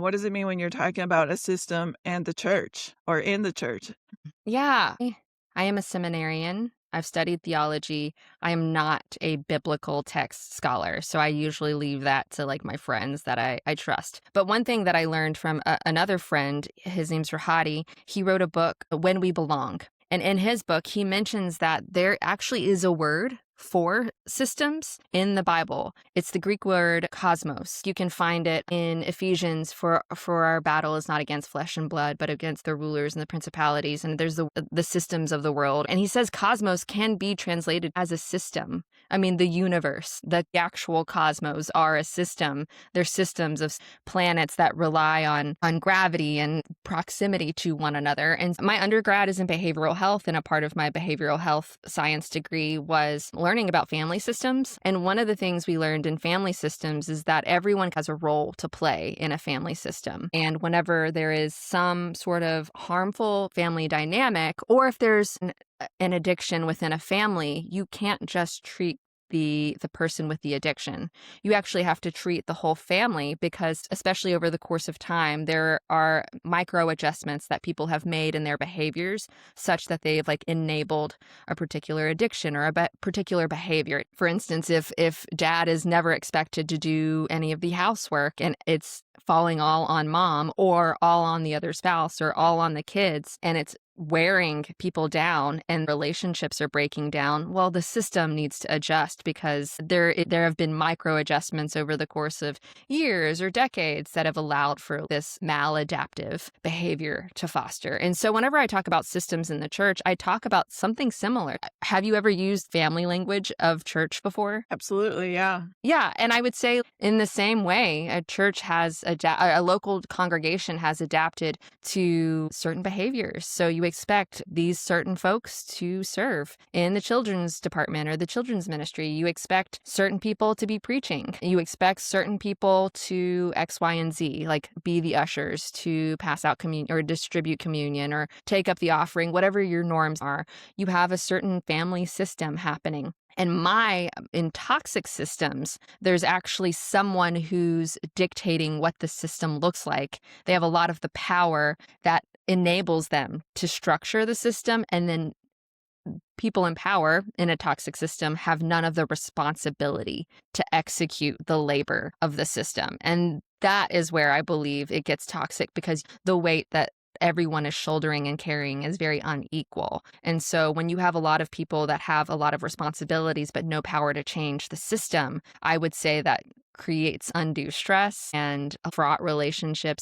What does it mean when you're talking about a system and the church or in the church? Yeah. I am a seminarian. I've studied theology. I am not a biblical text scholar, so I usually leave that to like my friends that I trust. But one thing that I learned from another friend, his name's Rahadi, he wrote a book, When We Belong. And in his book, he mentions that there actually is a word for systems in the Bible. It's the Greek word cosmos. You can find it in Ephesians for our battle is not against flesh and blood, but against the rulers and the principalities. And there's the systems of the world. And he says cosmos can be translated as a system. I mean, the universe, the actual cosmos are a system. They're systems of planets that rely on gravity and proximity to one another. And my undergrad is in behavioral health, and a part of my behavioral health science degree was learning about family systems. And one of the things we learned in family systems is that everyone has a role to play in a family system. And whenever there is some sort of harmful family dynamic, or if there's an addiction within a family, you can't just treat the person with the addiction. You actually have to treat the whole family because, especially over the course of time, there are micro adjustments that people have made in their behaviors such that they've like enabled a particular addiction or a particular behavior. For instance, if dad is never expected to do any of the housework and it's falling all on mom or all on the other spouse or all on the kids, and it's wearing people down and relationships are breaking down, well, the system needs to adjust because there have been micro adjustments over the course of years or decades that have allowed for this maladaptive behavior to foster. And so whenever I talk about systems in the church, I talk about something similar. Have you ever used family language of church before? Absolutely, yeah. Yeah, and I would say in the same way, a church has a local congregation has adapted to certain behaviors. So you expect these certain folks to serve in the children's department or the children's ministry. You expect certain people to be preaching. You expect certain people to X, Y, and Z, like be the ushers, to pass out communion or distribute communion or take up the offering, whatever your norms are. You have a certain family system happening. And in toxic systems, there's actually someone who's dictating what the system looks like. They have a lot of the power that enables them to structure the system. And then people in power in a toxic system have none of the responsibility to execute the labor of the system. And that is where I believe it gets toxic because the weight that everyone is shouldering and carrying is very unequal. And so when you have a lot of people that have a lot of responsibilities but no power to change the system, I would say that creates undue stress and fraught relationships